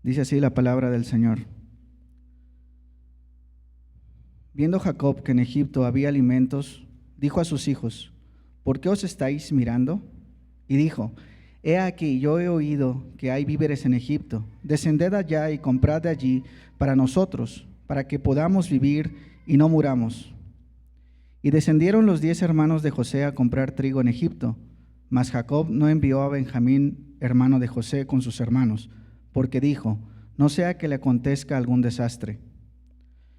Dice así la palabra del Señor. Viendo Jacob que en Egipto había alimentos, dijo a sus hijos: ¿por qué os estáis mirando? Y dijo: he aquí, yo he oído que hay víveres en Egipto. Descended allá y comprad de allí para nosotros, para que podamos vivir y no muramos. Y descendieron los 10 hermanos de José a comprar trigo en Egipto. Mas Jacob no envió a Benjamín, hermano de José, con sus hermanos, porque dijo: no sea que le acontezca algún desastre.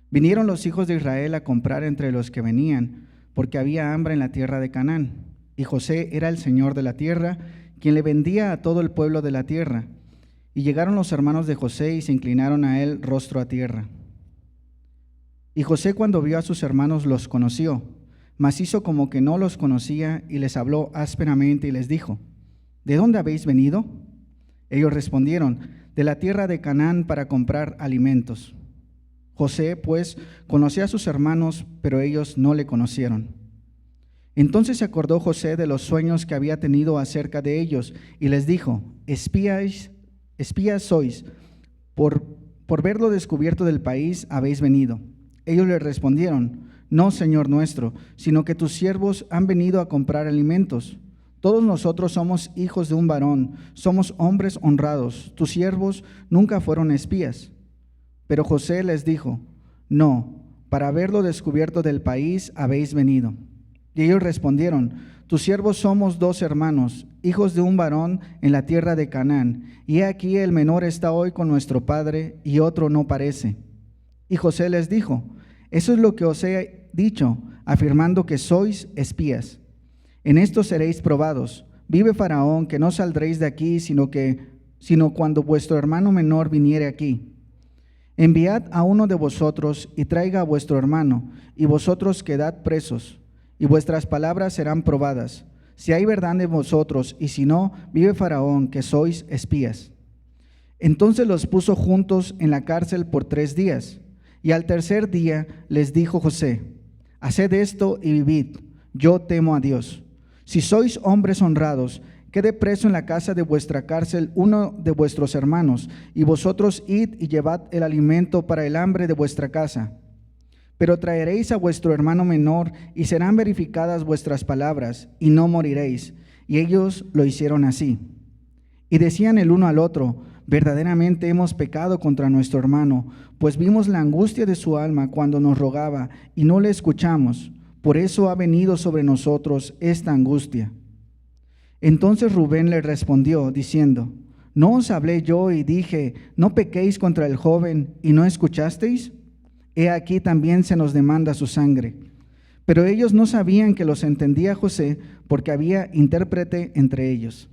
Vinieron los hijos de Israel a comprar entre los que venían, porque había hambre en la tierra de Canaán, y José era el señor de la tierra, quien le vendía a todo el pueblo de la tierra. Y llegaron los hermanos de José y se inclinaron a él rostro a tierra. Y José, cuando vio a sus hermanos, los conoció, mas hizo como que no los conocía y les habló ásperamente y les dijo: ¿de dónde habéis venido? Ellos respondieron: de la tierra de Canaán, para comprar alimentos. José, pues, conocía a sus hermanos, pero ellos no le conocieron. Entonces se acordó José de los sueños que había tenido acerca de ellos y les dijo: espías sois, por ver lo descubierto del país habéis venido. Ellos le respondieron: no, Señor nuestro, sino que tus siervos han venido a comprar alimentos. Todos nosotros somos hijos de un varón, somos hombres honrados, tus siervos nunca fueron espías. Pero José les dijo: no, para ver lo descubierto del país habéis venido. Y ellos respondieron: tus siervos somos 2 hermanos, hijos de un varón en la tierra de Canaán, y he aquí el menor está hoy con nuestro padre y otro no parece. Y José les dijo: eso es lo que os he dicho, afirmando que sois espías. En esto seréis probados. Vive Faraón, que no saldréis de aquí, sino cuando vuestro hermano menor viniere aquí. Enviad a uno de vosotros y traiga a vuestro hermano, y vosotros quedad presos, y vuestras palabras serán probadas, si hay verdad en vosotros, y si no, vive Faraón, que sois espías. Entonces los puso juntos en la cárcel por 3 días, y al tercer día les dijo José: haced esto y vivid, yo temo a Dios. Si sois hombres honrados, quede preso en la casa de vuestra cárcel uno de vuestros hermanos, y vosotros id y llevad el alimento para el hambre de vuestra casa. Pero traeréis a vuestro hermano menor, y serán verificadas vuestras palabras, y no moriréis. Y ellos lo hicieron así. Y decían el uno al otro: verdaderamente hemos pecado contra nuestro hermano, pues vimos la angustia de su alma cuando nos rogaba, y no le escuchamos. Por eso ha venido sobre nosotros esta angustia. Entonces Rubén le respondió diciendo: ¿no os hablé yo y dije: no pequéis contra el joven, y no escuchasteis? He aquí también se nos demanda su sangre. Pero ellos no sabían que los entendía José, porque había intérprete entre ellos.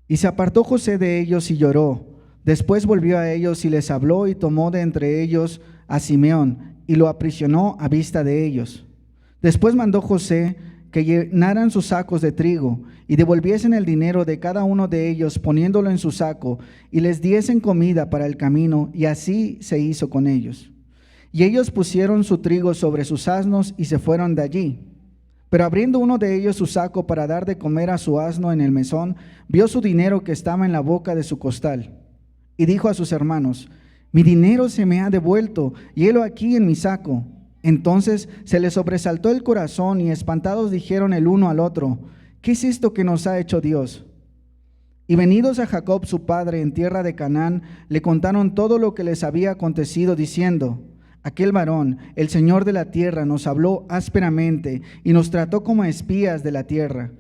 Y se apartó José de ellos y lloró. Después volvió a ellos y les habló, y tomó de entre ellos a Simeón y lo aprisionó a vista de ellos. Después mandó José que llenaran sus sacos de trigo y devolviesen el dinero de cada uno de ellos, poniéndolo en su saco, y les diesen comida para el camino, y así se hizo con ellos. Y ellos pusieron su trigo sobre sus asnos y se fueron de allí. Pero abriendo uno de ellos su saco para dar de comer a su asno en el mesón, vio su dinero que estaba en la boca de su costal. Y dijo a sus hermanos: mi dinero se me ha devuelto, y helo aquí en mi saco. Entonces se les sobresaltó el corazón, y espantados dijeron el uno al otro: ¿qué es esto que nos ha hecho Dios? Y venidos a Jacob su padre en tierra de Canaán, le contaron todo lo que les había acontecido, diciendo: aquel varón, el Señor de la tierra, nos habló ásperamente y nos trató como espías de la tierra.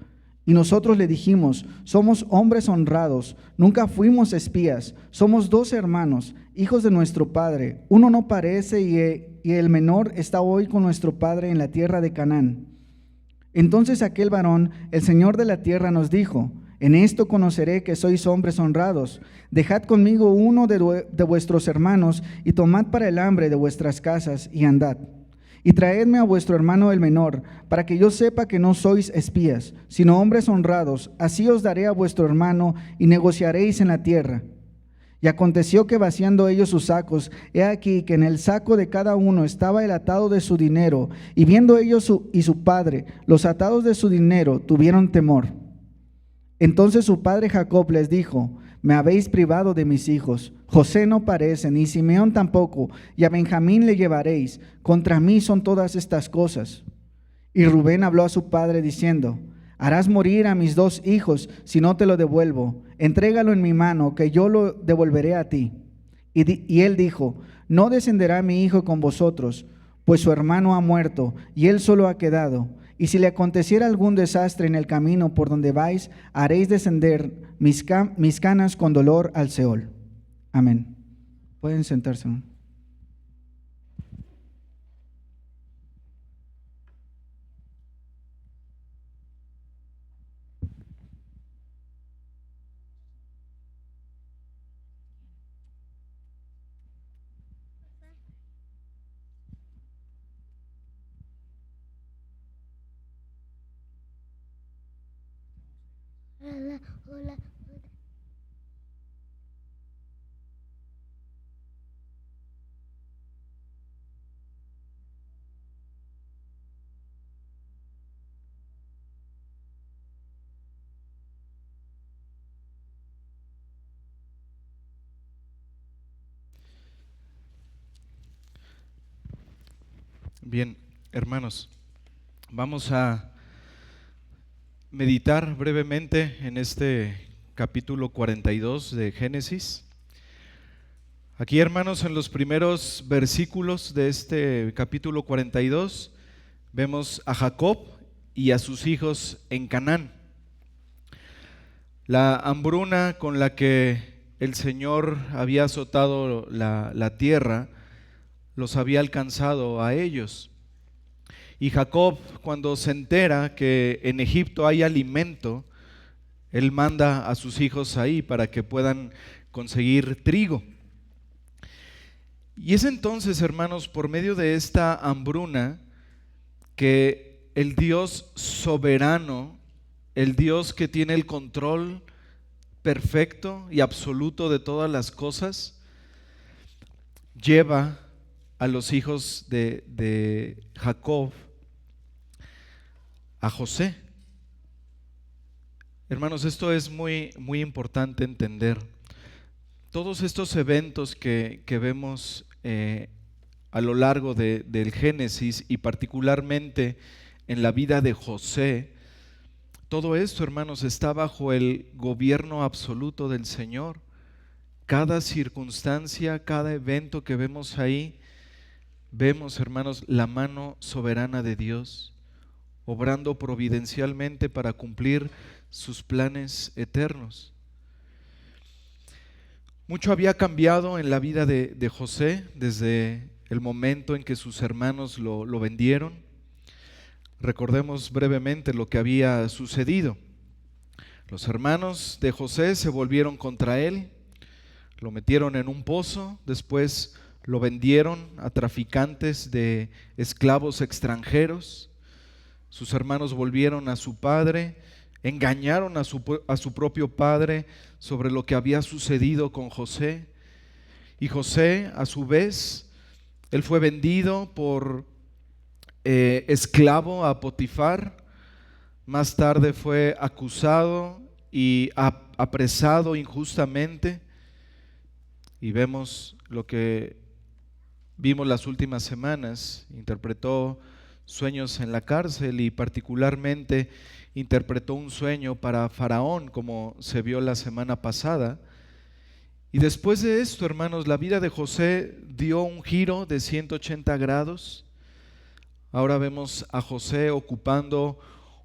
Y nosotros le dijimos: somos hombres honrados, nunca fuimos espías, somos 2 hermanos, hijos de nuestro padre. Uno no parece y el menor está hoy con nuestro padre en la tierra de Canaán. Entonces aquel varón, el Señor de la tierra, nos dijo: en esto conoceré que sois hombres honrados. Dejad conmigo uno de vuestros hermanos y tomad para el hambre de vuestras casas y andad. Y traedme a vuestro hermano el menor, para que yo sepa que no sois espías, sino hombres honrados. Así os daré a vuestro hermano y negociaréis en la tierra. Y aconteció que vaciando ellos sus sacos, he aquí que en el saco de cada uno estaba el atado de su dinero. Y viendo ellos y su padre los atados de su dinero, tuvieron temor. Entonces su padre Jacob les dijo: me habéis privado de mis hijos. José no parece, ni Simeón tampoco, y a Benjamín le llevaréis. Contra mí son todas estas cosas. Y Rubén habló a su padre diciendo: harás morir a mis dos hijos si no te lo devuelvo. Entrégalo en mi mano, que yo lo devolveré a ti. Y él dijo: no descenderá mi hijo con vosotros, pues su hermano ha muerto, y él solo ha quedado. Y si le aconteciera algún desastre en el camino por donde vais, haréis descender mis canas con dolor al Seol. Amén. Pueden sentarse. Hola, hola. Bien, hermanos, vamos a meditar brevemente en este capítulo 42 de Génesis. Aquí, hermanos, en los primeros versículos de este capítulo 42 vemos a Jacob y a sus hijos en Canaán. La hambruna con la que el Señor había azotado la tierra los había alcanzado a ellos. Y Jacob, cuando se entera que en Egipto hay alimento, él manda a sus hijos ahí para que puedan conseguir trigo. Y es entonces, hermanos, por medio de esta hambruna que el Dios soberano, el Dios que tiene el control perfecto y absoluto de todas las cosas, lleva a los hijos de Jacob a José. Hermanos, esto es muy, muy importante entender. Todos estos eventos que vemos a lo largo del Génesis y particularmente en la vida de José, todo esto, hermanos, está bajo el gobierno absoluto del Señor. Cada circunstancia, cada evento que vemos ahí, vemos, hermanos, la mano soberana de Dios, obrando providencialmente para cumplir sus planes eternos. Mucho había cambiado en la vida de José desde el momento en que sus hermanos lo vendieron. Recordemos brevemente lo que había sucedido. Los hermanos de José se volvieron contra él, lo metieron en un pozo, después lo vendieron a traficantes de esclavos extranjeros. Sus hermanos volvieron a su padre, engañaron a su propio padre sobre lo que había sucedido con José. Y José, a su vez, él fue vendido por esclavo a Potifar. Más tarde fue acusado y apresado injustamente. Y vemos lo que vimos las últimas semanas. Interpretó sueños en la cárcel y particularmente interpretó un sueño para Faraón, como se vio la semana pasada. Y después de esto, hermanos, la vida de José dio un giro de 180 grados. Ahora vemos a José ocupando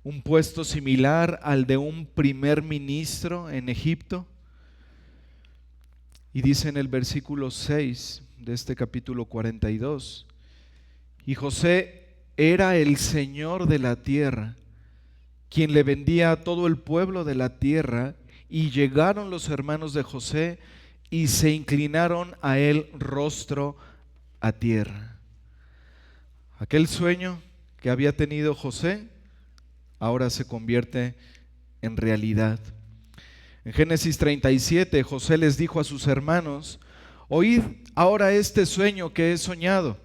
un puesto similar al de un primer ministro en Egipto. Y dice en el versículo 6 de este capítulo 42, y José era el Señor de la tierra, quien le vendía a todo el pueblo de la tierra, y llegaron los hermanos de José y se inclinaron a él rostro a tierra. Aquel sueño que había tenido José ahora se convierte en realidad. En Génesis 37, José les dijo a sus hermanos: oíd ahora este sueño que he soñado.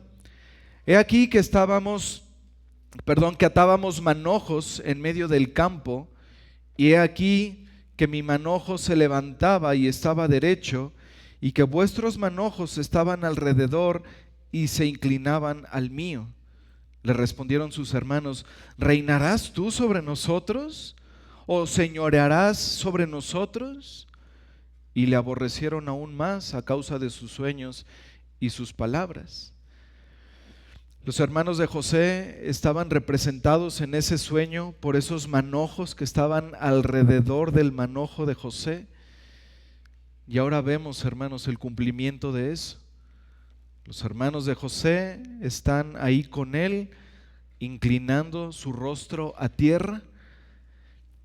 He aquí que atábamos manojos en medio del campo, y he aquí que mi manojo se levantaba y estaba derecho, y que vuestros manojos estaban alrededor y se inclinaban al mío. Le respondieron sus hermanos: ¿reinarás tú sobre nosotros? ¿O señorearás sobre nosotros? Y le aborrecieron aún más a causa de sus sueños y sus palabras. Los hermanos de José estaban representados en ese sueño por esos manojos que estaban alrededor del manojo de José. Y ahora vemos, hermanos, el cumplimiento de eso. Los hermanos de José están ahí con él, inclinando su rostro a tierra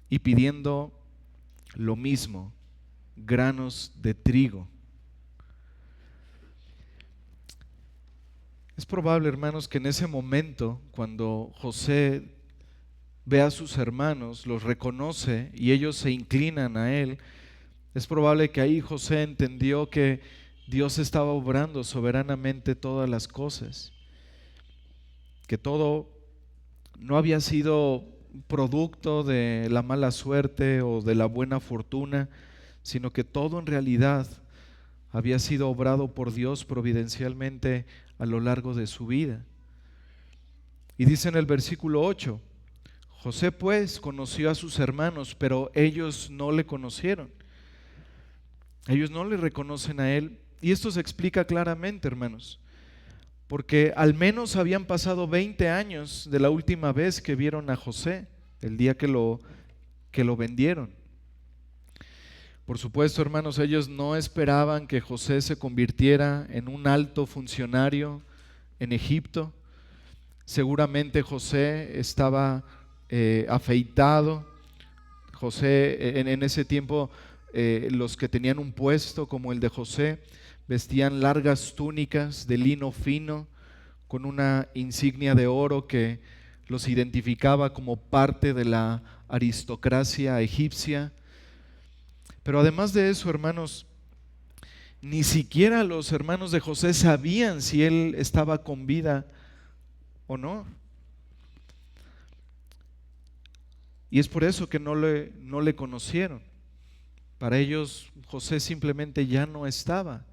y pidiendo lo mismo: granos de trigo. Es probable, hermanos, que en ese momento, cuando José ve a sus hermanos, los reconoce y ellos se inclinan a él, es probable que ahí José entendió que Dios estaba obrando soberanamente todas las cosas, que todo no había sido producto de la mala suerte o de la buena fortuna, sino que todo en realidad había sido obrado por Dios providencialmente a lo largo de su vida. Y dice en el versículo 8: José pues conoció a sus hermanos, pero ellos no le conocieron. Ellos no le reconocen a él. Y esto se explica claramente, hermanos, porque al menos habían pasado 20 años de la última vez que vieron a José, el día que lo vendieron. Por supuesto, hermanos, ellos no esperaban que José se convirtiera en un alto funcionario en Egipto. Seguramente José estaba afeitado. José, en ese tiempo, los que tenían un puesto como el de José vestían largas túnicas de lino fino con una insignia de oro que los identificaba como parte de la aristocracia egipcia. Pero además de eso, hermanos, ni siquiera los hermanos de José sabían si él estaba con vida o no. Y es por eso que no le conocieron. Para ellos José simplemente ya no estaba.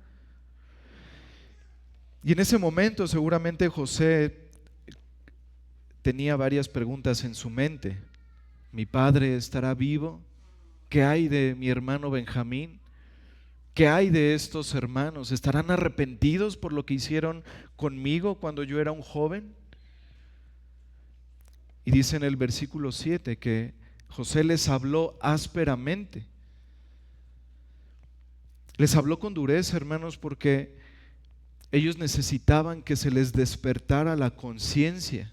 Y en ese momento seguramente José tenía varias preguntas en su mente. ¿Mi padre estará vivo? ¿Qué hay de mi hermano Benjamín? ¿Qué hay de estos hermanos? ¿Estarán arrepentidos por lo que hicieron conmigo cuando yo era un joven? Y dice en el versículo 7 que José les habló ásperamente. Les habló con dureza, hermanos, porque ellos necesitaban que se les despertara la conciencia.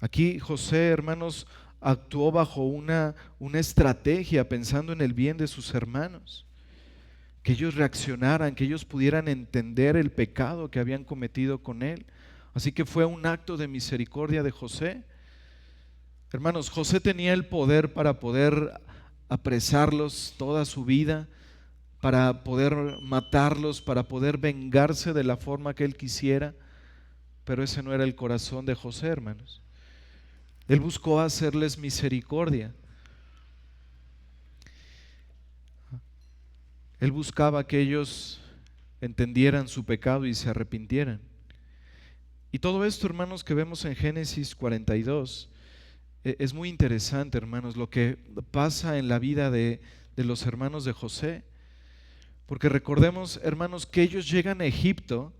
Aquí José, hermanos, actuó bajo una estrategia pensando en el bien de sus hermanos, que ellos reaccionaran, que ellos pudieran entender el pecado que habían cometido con él. Así que fue un acto de misericordia de José. Hermanos, José tenía el poder para poder apresarlos toda su vida, para poder matarlos, para poder vengarse de la forma que él quisiera, pero ese no era el corazón de José, hermanos. Él buscó hacerles misericordia. Él buscaba que ellos entendieran su pecado y se arrepintieran. Y todo esto, hermanos, que vemos en Génesis 42, es muy interesante, hermanos, lo que pasa en la vida de los hermanos de José. Porque recordemos, hermanos, que ellos llegan a Egipto,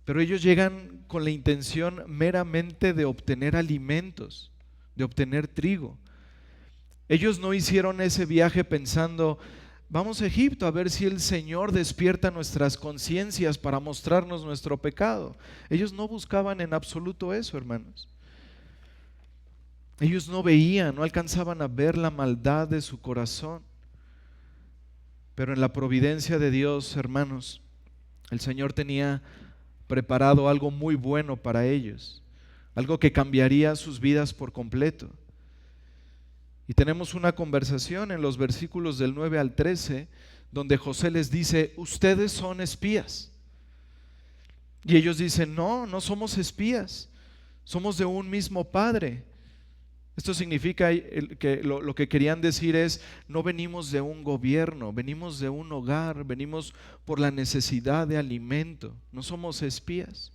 pero ellos llegan con la intención meramente de obtener alimentos, de obtener trigo. Ellos no hicieron ese viaje pensando: vamos a Egipto a ver si el Señor despierta nuestras conciencias para mostrarnos nuestro pecado. Ellos no buscaban en absoluto eso, hermanos. Ellos no veían, no alcanzaban a ver la maldad de su corazón. Pero en la providencia de Dios, hermanos, el Señor tenía preparado algo muy bueno para ellos, algo que cambiaría sus vidas por completo. Y tenemos una conversación en los versículos del 9 al 13, donde José les dice: ustedes son espías. Y ellos dicen: no, no somos espías, somos de un mismo padre. Esto significa que lo que querían decir es, no venimos de un gobierno, venimos de un hogar, venimos por la necesidad de alimento, no somos espías.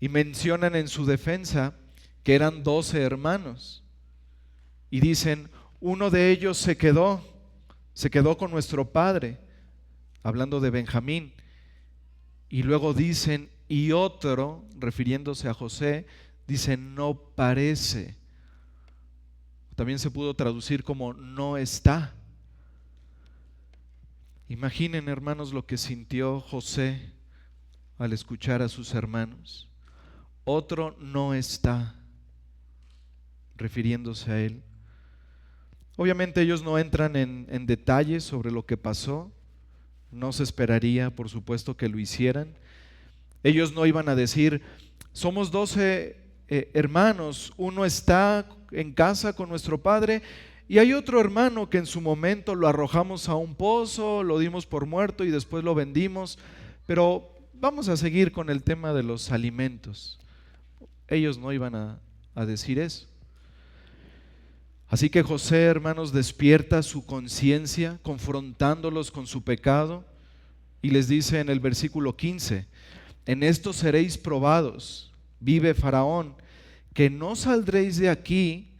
Y mencionan en su defensa que eran 12 hermanos. Y dicen, uno de ellos se quedó con nuestro padre, hablando de Benjamín. Y luego dicen, y otro, refiriéndose a José, dicen, no parece. También se pudo traducir como no está. Imaginen, hermanos, lo que sintió José al escuchar a sus hermanos. Otro no está, refiriéndose a él. Obviamente ellos no entran en detalles sobre lo que pasó. No se esperaría, por supuesto, que lo hicieran. Ellos no iban a decir, somos 12 hermanos, uno está en casa con nuestro padre y hay otro hermano que en su momento lo arrojamos a un pozo, lo dimos por muerto y después lo vendimos, pero vamos a seguir con el tema de los alimentos. Ellos no iban a decir eso. Así que José, hermanos, despierta su conciencia confrontándolos con su pecado y les dice en el versículo 15, en esto seréis probados, vive Faraón, que no saldréis de aquí,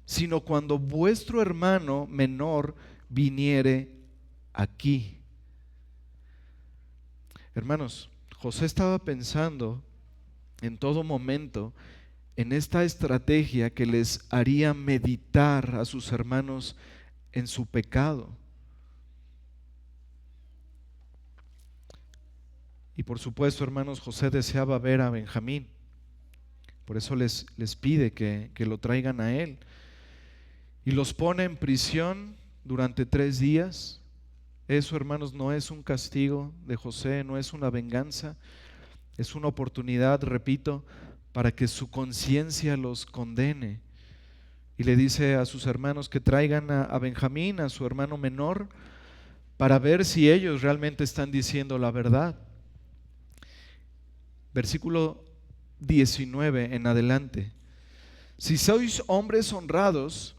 sino cuando vuestro hermano menor viniere aquí. Hermanos, José estaba pensando en todo momento en esta estrategia que les haría meditar a sus hermanos en su pecado. Y por supuesto, hermanos, José deseaba ver a Benjamín. Por eso les pide que lo traigan a él. Y los pone en prisión durante 3 días. Eso, hermanos, no es un castigo de José, no es una venganza. Es una oportunidad, repito, para que su conciencia los condene. Y le dice a sus hermanos que traigan a Benjamín, a su hermano menor, para ver si ellos realmente están diciendo la verdad. Versículo 19 en adelante. Si sois hombres honrados,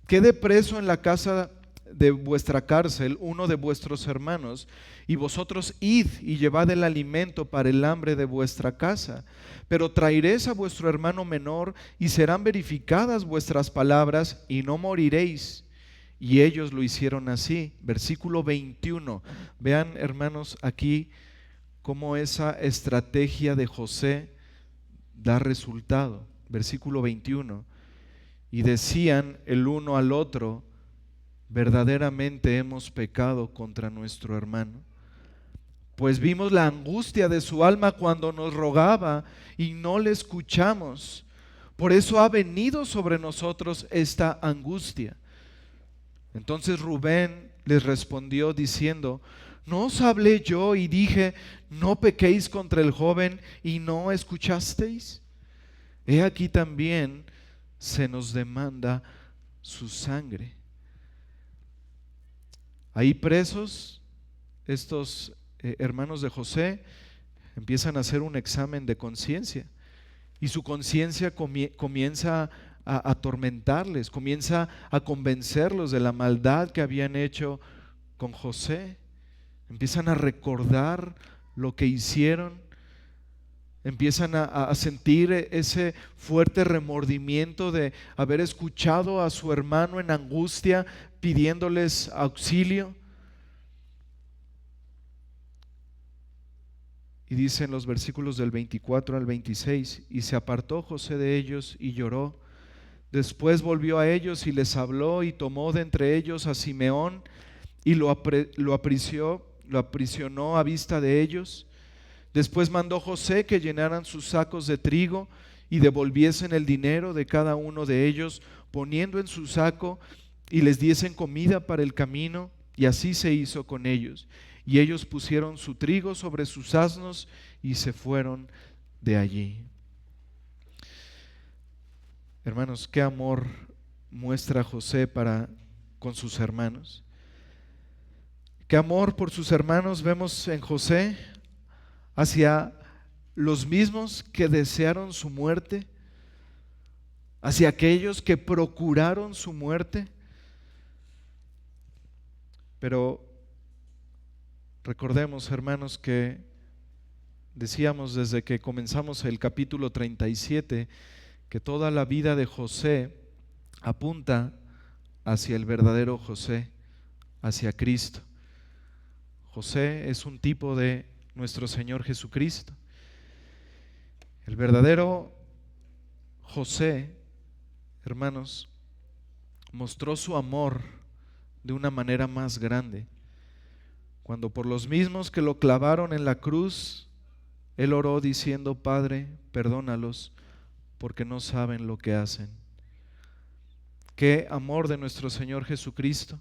quede preso en la casa de vuestra cárcel uno de vuestros hermanos, y vosotros id y llevad el alimento para el hambre de vuestra casa. Pero traeréis a vuestro hermano menor, y serán verificadas vuestras palabras, y no moriréis. Y ellos lo hicieron así. Versículo 21. Vean, hermanos, aquí cómo esa estrategia de José da resultado. Versículo 21. Y decían el uno al otro, verdaderamente hemos pecado contra nuestro hermano, pues vimos la angustia de su alma cuando nos rogaba y no le escuchamos. Por eso ha venido sobre nosotros esta angustia. Entonces Rubén les respondió diciendo, ¿no os hablé yo y dije, no pequéis contra el joven y no escuchasteis? He aquí también se nos demanda su sangre. Ahí presos, estos hermanos de José empiezan a hacer un examen de conciencia y su conciencia comienza a atormentarles, comienza a convencerlos de la maldad que habían hecho con José. Empiezan a recordar lo que hicieron, empiezan a sentir ese fuerte remordimiento de haber escuchado a su hermano en angustia pidiéndoles auxilio. Y dicen los versículos del 24 al 26, y se apartó José de ellos y lloró. Después volvió a ellos y les habló, y tomó de entre ellos a Simeón y lo aprisionó a vista de ellos. Después mandó José que llenaran sus sacos de trigo y devolviesen el dinero de cada uno de ellos, poniendo en su saco, y les diesen comida para el camino, y así se hizo con ellos. Y ellos pusieron su trigo sobre sus asnos y se fueron de allí. Hermanos, qué amor muestra José para con sus hermanos. Qué amor por sus hermanos vemos en José hacia los mismos que desearon su muerte, hacia aquellos que procuraron su muerte. Pero recordemos, hermanos, que decíamos desde que comenzamos el capítulo 37 que toda la vida de José apunta hacia el verdadero José, hacia Cristo. José es un tipo de nuestro Señor Jesucristo. El verdadero José, hermanos, mostró su amor de una manera más grande. Cuando por los mismos que lo clavaron en la cruz, él oró diciendo: Padre, perdónalos, porque no saben lo que hacen. Qué amor de nuestro Señor Jesucristo,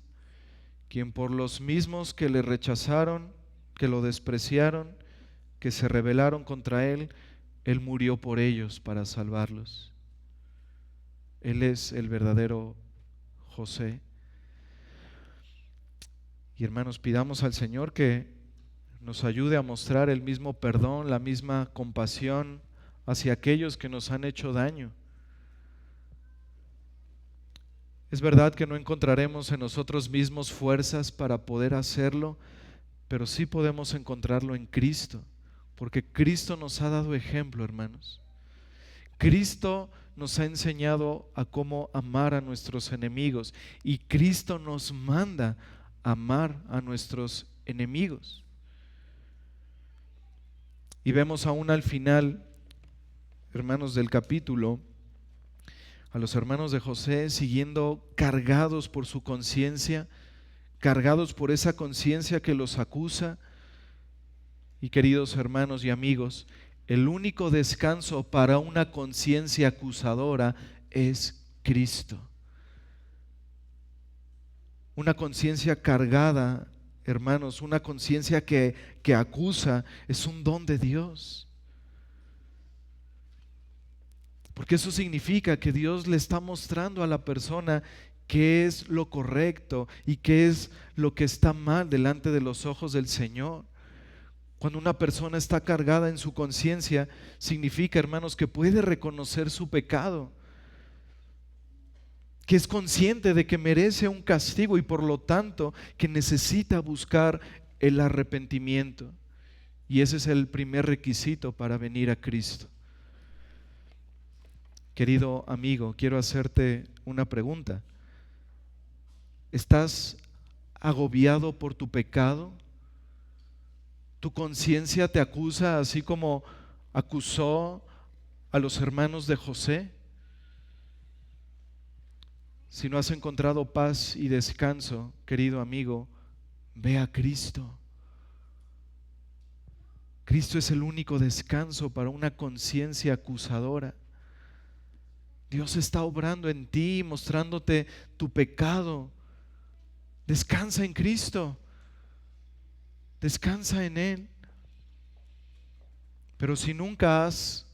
quien por los mismos que le rechazaron, que lo despreciaron, que se rebelaron contra él, él murió por ellos para salvarlos. Él es el verdadero José. Y hermanos, pidamos al Señor que nos ayude a mostrar el mismo perdón, la misma compasión hacia aquellos que nos han hecho daño. Es verdad que no encontraremos en nosotros mismos fuerzas para poder hacerlo, pero sí podemos encontrarlo en Cristo, porque Cristo nos ha dado ejemplo, hermanos. Cristo nos ha enseñado a cómo amar a nuestros enemigos, y Cristo nos manda a amar a nuestros enemigos. Y vemos aún al final, hermanos, del capítulo, a los hermanos de José siguiendo cargados por su conciencia, cargados por esa conciencia que los acusa. Y queridos hermanos y amigos, el único descanso para una conciencia acusadora es Cristo. Una conciencia cargada, hermanos, una conciencia que acusa, es un don de Dios. Porque eso significa que Dios le está mostrando a la persona qué es lo correcto y qué es lo que está mal delante de los ojos del Señor. Cuando una persona está cargada en su conciencia, significa, hermanos, que puede reconocer su pecado, que es consciente de que merece un castigo y por lo tanto que necesita buscar el arrepentimiento. Y ese es el primer requisito para venir a Cristo. Querido amigo, quiero hacerte una pregunta. ¿Estás agobiado por tu pecado? ¿Tu conciencia te acusa así como acusó a los hermanos de José? Si no has encontrado paz y descanso, querido amigo, ve a Cristo. Cristo es el único descanso para una conciencia acusadora. Dios está obrando en ti, mostrándote tu pecado. Descansa en Cristo. Descansa en Él. Pero si nunca has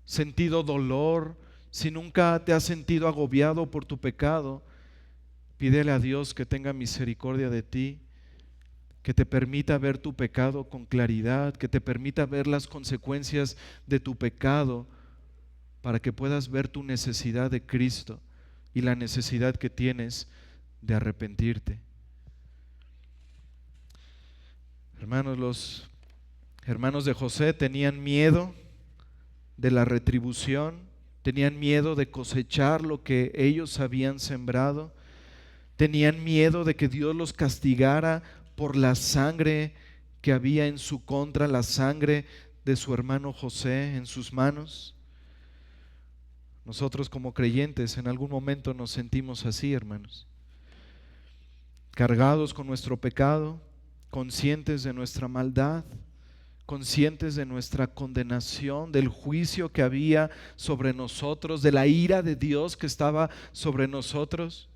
sentido dolor, si nunca te has sentido agobiado por tu pecado, pídele a Dios que tenga misericordia de ti, que te permita ver tu pecado con claridad, que te permita ver las consecuencias de tu pecado, para que puedas ver tu necesidad de Cristo y la necesidad que tienes de arrepentirte. Hermanos, los hermanos de José tenían miedo de la retribución, tenían miedo de cosechar lo que ellos habían sembrado, tenían miedo de que Dios los castigara por la sangre que había en su contra, la sangre de su hermano José en sus manos. Nosotros como creyentes en algún momento nos sentimos así, hermanos, cargados con nuestro pecado, conscientes de nuestra maldad, conscientes de nuestra condenación, del juicio que había sobre nosotros, de la ira de Dios que estaba sobre nosotros.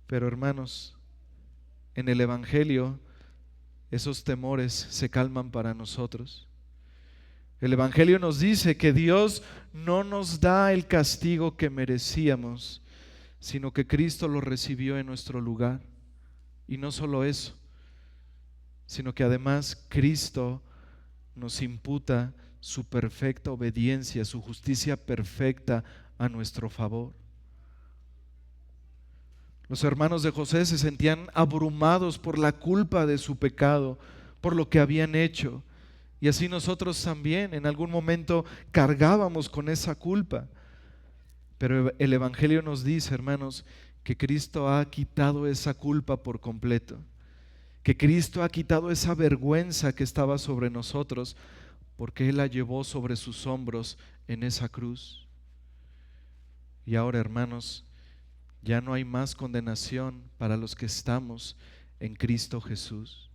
Pero hermanos, en el Evangelio esos temores se calman para nosotros. El Evangelio nos dice que Dios no nos da el castigo que merecíamos, sino que Cristo lo recibió en nuestro lugar. Y no solo eso, sino que además Cristo nos imputa su perfecta obediencia, su justicia perfecta a nuestro favor. Los hermanos de José se sentían abrumados por la culpa de su pecado, por lo que habían hecho. Y así nosotros también en algún momento cargábamos con esa culpa. Pero el Evangelio nos dice, hermanos, que Cristo ha quitado esa culpa por completo, que Cristo ha quitado esa vergüenza que estaba sobre nosotros, porque Él la llevó sobre sus hombros en esa cruz. Y ahora, hermanos, ya no hay más condenación para los que estamos en Cristo Jesús.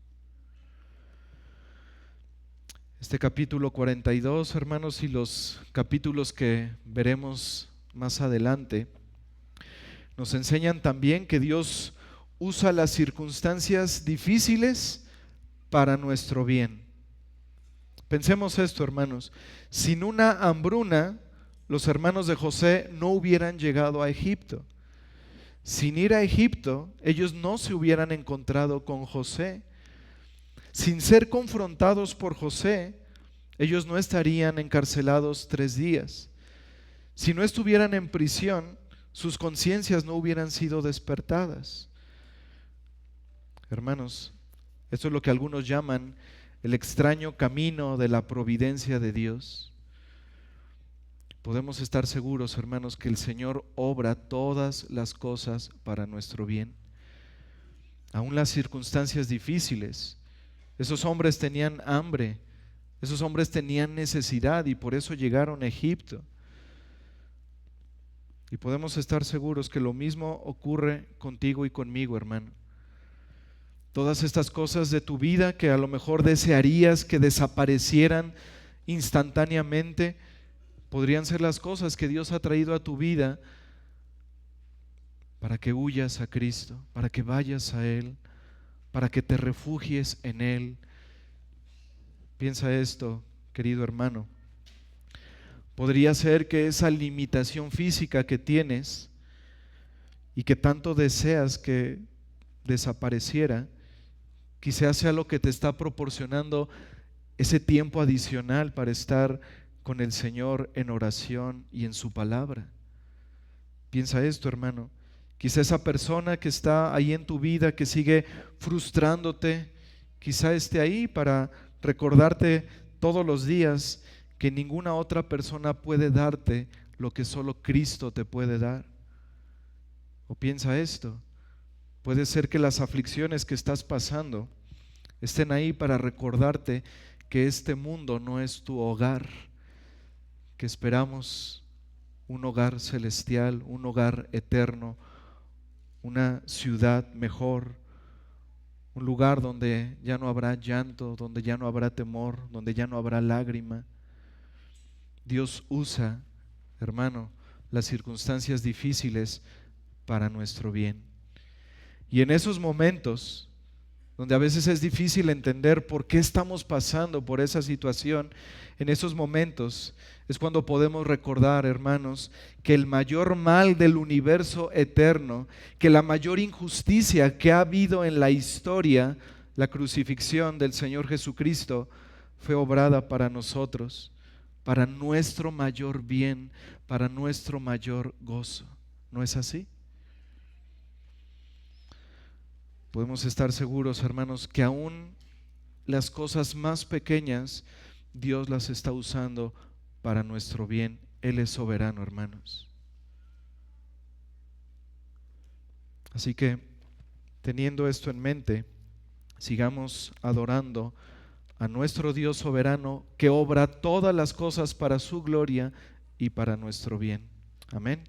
Este capítulo 42, hermanos, y los capítulos que veremos más adelante, nos enseñan también que Dios usa las circunstancias difíciles para nuestro bien. Pensemos esto, hermanos. Sin una hambruna, los hermanos de José no hubieran llegado a Egipto. Sin ir a Egipto, ellos no se hubieran encontrado con José. Sin ser confrontados por José, ellos no estarían encarcelados 3 días. Si no estuvieran en prisión, sus conciencias no hubieran sido despertadas. Hermanos, esto es lo que algunos llaman el extraño camino de la providencia de Dios. Podemos estar seguros, hermanos, que el Señor obra todas las cosas para nuestro bien. Aún las circunstancias difíciles. Esos hombres tenían hambre, esos hombres tenían necesidad y por eso llegaron a Egipto. Y podemos estar seguros que lo mismo ocurre contigo y conmigo, hermano. Todas estas cosas de tu vida que a lo mejor desearías que desaparecieran instantáneamente, podrían ser las cosas que Dios ha traído a tu vida para que huyas a Cristo, para que vayas a Él, para que te refugies en Él. Piensa esto, querido hermano. Podría ser que esa limitación física que tienes y que tanto deseas que desapareciera, quizás sea lo que te está proporcionando ese tiempo adicional para estar con el Señor en oración y en su palabra. Piensa esto, hermano. Quizá esa persona que está ahí en tu vida, que sigue frustrándote, quizá esté ahí para recordarte todos los días que ninguna otra persona puede darte lo que solo Cristo te puede dar. O piensa esto, puede ser que las aflicciones que estás pasando estén ahí para recordarte que este mundo no es tu hogar, que esperamos un hogar celestial, un hogar eterno, una ciudad mejor, un lugar donde ya no habrá llanto, donde ya no habrá temor, donde ya no habrá lágrima. Dios usa, hermano, las circunstancias difíciles para nuestro bien. Y en esos momentos, donde a veces es difícil entender por qué estamos pasando por esa situación, en esos momentos es cuando podemos recordar, hermanos, que el mayor mal del universo eterno, que la mayor injusticia que ha habido en la historia, la crucifixión del Señor Jesucristo, fue obrada para nosotros, para nuestro mayor bien, para nuestro mayor gozo. ¿No es así? Podemos estar seguros, hermanos, que aún las cosas más pequeñas Dios las está usando para nuestro bien. Él es soberano, hermanos. Así que, teniendo esto en mente, sigamos adorando a nuestro Dios soberano que obra todas las cosas para su gloria y para nuestro bien. Amén.